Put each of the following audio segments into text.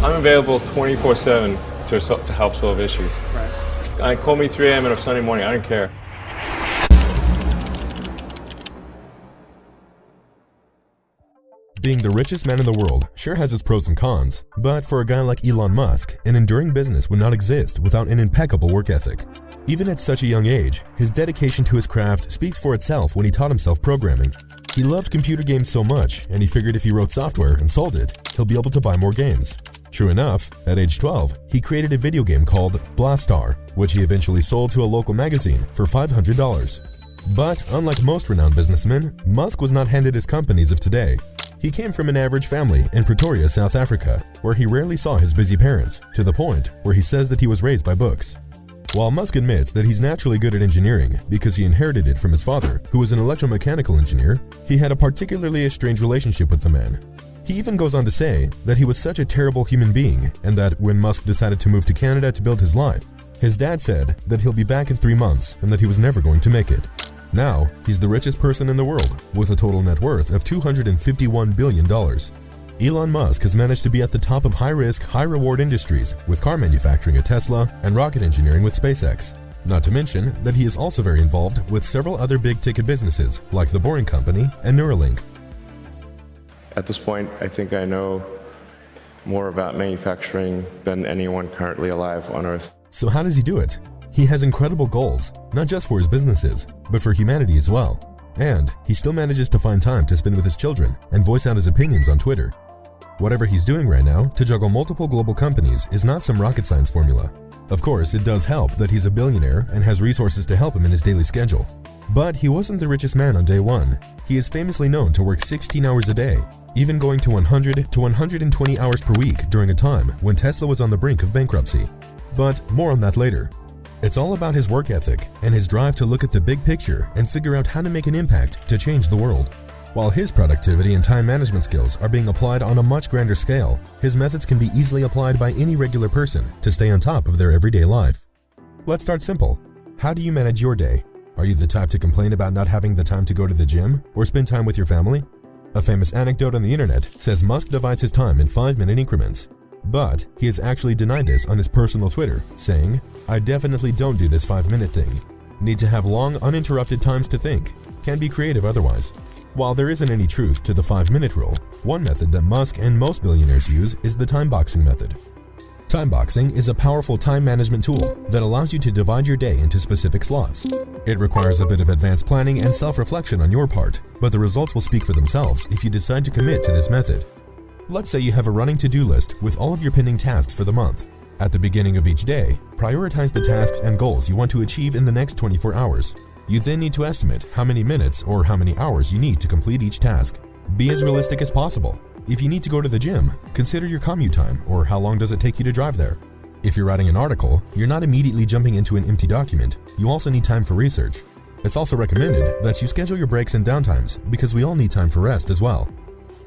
I'm available 24/7 to help solve issues. Right. Call me 3 a.m. on a Sunday morning, I don't care. Being the richest man in the world sure has its pros and cons, but for a guy like Elon Musk, an enduring business would not exist without an impeccable work ethic. Even at such a young age, his dedication to his craft speaks for itself when he taught himself programming. He loved computer games so much, and he figured if he wrote software and sold it, he'll be able to buy more games. True enough, at age 12, he created a video game called Blastar, which he eventually sold to a local magazine for $500. But unlike most renowned businessmen, Musk was not handed his companies of today. He came from an average family in Pretoria, South Africa, where he rarely saw his busy parents, to the point where he says that he was raised by books. While Musk admits that he's naturally good at engineering because he inherited it from his father, who was an electromechanical engineer, he had a particularly estranged relationship with the man. He even goes on to say that he was such a terrible human being, and that when Musk decided to move to Canada to build his life, his dad said that he'll be back in 3 months and that he was never going to make it. Now, he's the richest person in the world, with a total net worth of $251 billion. Elon Musk has managed to be at the top of high-risk, high-reward industries, with car manufacturing at Tesla and rocket engineering with SpaceX. Not to mention that he is also very involved with several other big-ticket businesses, like The Boring Company and Neuralink. At this point, I think I know more about manufacturing than anyone currently alive on Earth. So how does he do it? He has incredible goals, not just for his businesses, but for humanity as well. And he still manages to find time to spend with his children and voice out his opinions on Twitter. Whatever he's doing right now to juggle multiple global companies is not some rocket science formula. Of course, it does help that he's a billionaire and has resources to help him in his daily schedule. But he wasn't the richest man on day one. He is famously known to work 16 hours a day, even going to 100 to 120 hours per week during a time when Tesla was on the brink of bankruptcy. But more on that later. It's all about his work ethic and his drive to look at the big picture and figure out how to make an impact to change the world. While his productivity and time management skills are being applied on a much grander scale, his methods can be easily applied by any regular person to stay on top of their everyday life. Let's start simple. How do you manage your day? Are you the type to complain about not having the time to go to the gym or spend time with your family? A famous anecdote on the internet says Musk divides his time in 5-minute increments. But he has actually denied this on his personal Twitter, saying, "I definitely don't do this 5-minute thing. Need to have long, uninterrupted times to think. Can't be creative otherwise." While there isn't any truth to the 5-minute rule, one method that Musk and most billionaires use is the time boxing method. Time boxing is a powerful time management tool that allows you to divide your day into specific slots. It requires a bit of advanced planning and self-reflection on your part, but the results will speak for themselves if you decide to commit to this method. Let's say you have a running to-do list with all of your pending tasks for the month. At the beginning of each day, prioritize the tasks and goals you want to achieve in the next 24 hours. You then need to estimate how many minutes or how many hours you need to complete each task. Be as realistic as possible. If you need to go to the gym, consider your commute time or how long does it take you to drive there. If you're writing an article, you're not immediately jumping into an empty document. You also need time for research. It's also recommended that you schedule your breaks and downtimes because we all need time for rest as well.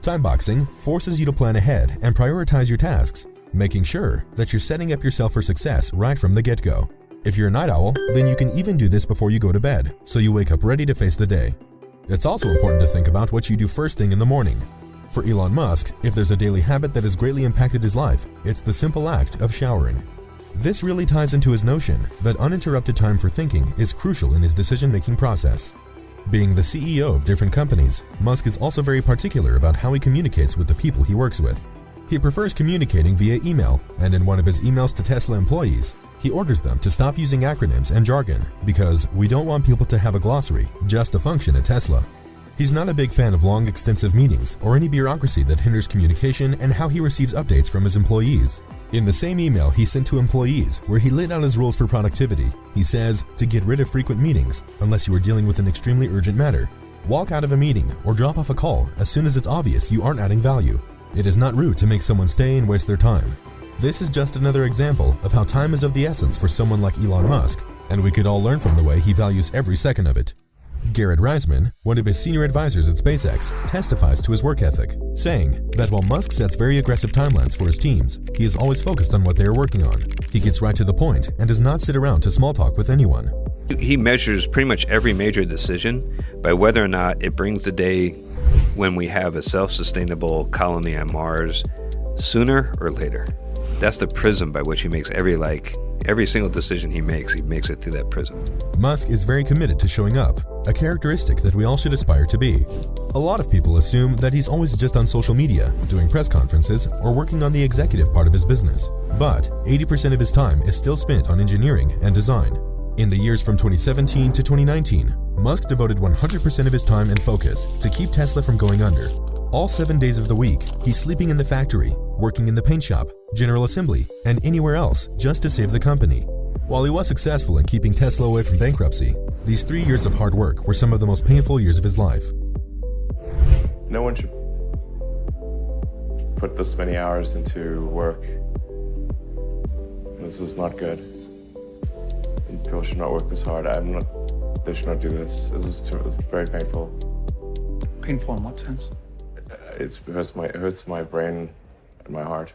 Time boxing forces you to plan ahead and prioritize your tasks, making sure that you're setting up yourself for success right from the get-go. If you're a night owl, then you can even do this before you go to bed, so you wake up ready to face the day. It's also important to think about what you do first thing in the morning. For Elon Musk, if there's a daily habit that has greatly impacted his life, it's the simple act of showering. This really ties into his notion that uninterrupted time for thinking is crucial in his decision-making process. Being the CEO of different companies, Musk is also very particular about how he communicates with the people he works with. He prefers communicating via email, and in one of his emails to Tesla employees, he orders them to stop using acronyms and jargon because we don't want people to have a glossary just to function at Tesla. He's not a big fan of long, extensive meetings or any bureaucracy that hinders communication and how he receives updates from his employees. In the same email he sent to employees, where he laid out his rules for productivity, he says to get rid of frequent meetings unless you are dealing with an extremely urgent matter. Walk out of a meeting or drop off a call as soon as it's obvious you aren't adding value. It is not rude to make someone stay and waste their time. This is just another example of how time is of the essence for someone like Elon Musk, and we could all learn from the way he values every second of it. Garrett Reisman, one of his senior advisors at SpaceX, testifies to his work ethic, saying that while Musk sets very aggressive timelines for his teams, he is always focused on what they are working on. He gets right to the point and does not sit around to small talk with anyone. He measures pretty much every major decision by whether or not it brings the day when we have a self-sustainable colony on Mars sooner or later. That's the prism by which he makes every single decision he makes it through that prism. Musk is very committed to showing up, a characteristic that we all should aspire to be. A lot of people assume that he's always just on social media, doing press conferences, or working on the executive part of his business. But 80% of his time is still spent on engineering and design. In the years from 2017 to 2019, Musk devoted 100% of his time and focus to keep Tesla from going under. All 7 days of the week, he's sleeping in the factory, working in the paint shop, general assembly, and anywhere else just to save the company. While he was successful in keeping Tesla away from bankruptcy, these 3 years of hard work were some of the most painful years of his life. No one should put this many hours into work. This is not good. People should not work this hard. They should not do this. It's very painful. Painful in what sense? It hurts my brain and my heart.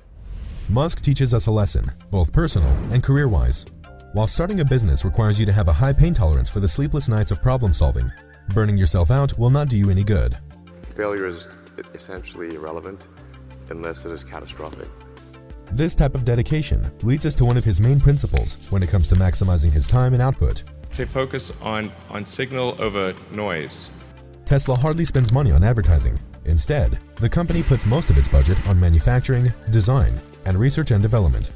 Musk teaches us a lesson, both personal and career-wise. While starting a business requires you to have a high pain tolerance for the sleepless nights of problem solving, burning yourself out will not do you any good. Failure is essentially irrelevant unless it is catastrophic. This type of dedication leads us to one of his main principles when it comes to maximizing his time and output. To focus on signal over noise. Tesla hardly spends money on advertising. Instead, the company puts most of its budget on manufacturing, design, and research and development.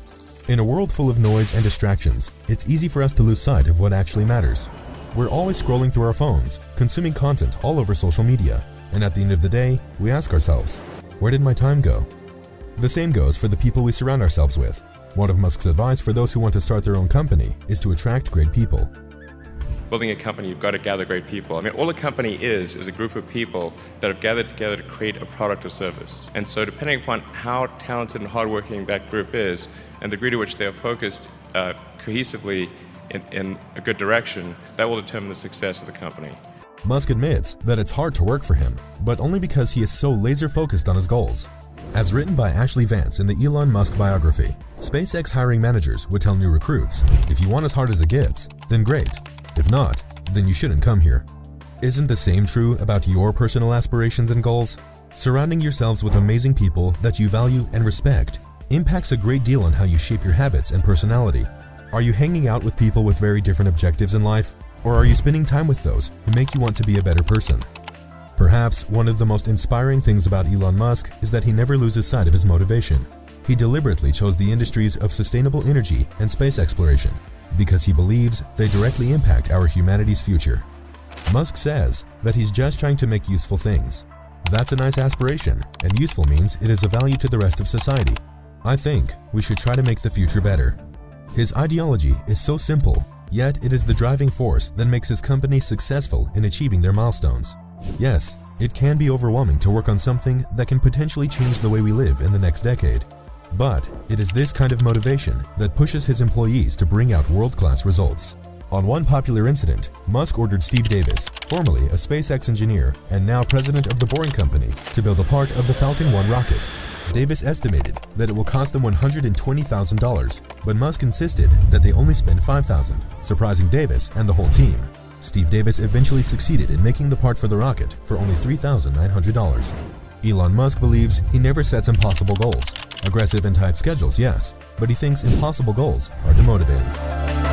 In a world full of noise and distractions, it's easy for us to lose sight of what actually matters. We're always scrolling through our phones, consuming content all over social media, and at the end of the day, we ask ourselves, where did my time go? The same goes for the people we surround ourselves with. One of Musk's advice for those who want to start their own company is to attract great people. Building a company, you've got to gather great people. I mean, all a company is a group of people that have gathered together to create a product or service. And so depending upon how talented and hardworking that group is, and the degree to which they are focused cohesively in a good direction, that will determine the success of the company. Musk admits that it's hard to work for him, but only because he is so laser-focused on his goals. As written by Ashley Vance in the Elon Musk biography, SpaceX hiring managers would tell new recruits, if you want as hard as it gets, then great. If not, then you shouldn't come here. Isn't the same true about your personal aspirations and goals? Surrounding yourselves with amazing people that you value and respect impacts a great deal on how you shape your habits and personality. Are you hanging out with people with very different objectives in life? Or are you spending time with those who make you want to be a better person? Perhaps one of the most inspiring things about Elon Musk is that he never loses sight of his motivation. He deliberately chose the industries of sustainable energy and space exploration because he believes they directly impact our humanity's future. Musk says that he's just trying to make useful things. That's a nice aspiration, and useful means it is of value to the rest of society. I think we should try to make the future better. His ideology is so simple, yet it is the driving force that makes his company successful in achieving their milestones. Yes, it can be overwhelming to work on something that can potentially change the way we live in the next decade. But it is this kind of motivation that pushes his employees to bring out world-class results. On one popular incident, Musk ordered Steve Davis, formerly a SpaceX engineer and now president of the Boring Company, to build a part of the Falcon 1 rocket. Davis estimated that it will cost them $120,000, but Musk insisted that they only spend $5,000, surprising Davis and the whole team. Steve Davis eventually succeeded in making the part for the rocket for only $3,900. Elon Musk believes he never sets impossible goals. Aggressive and tight schedules, yes, but he thinks impossible goals are demotivating.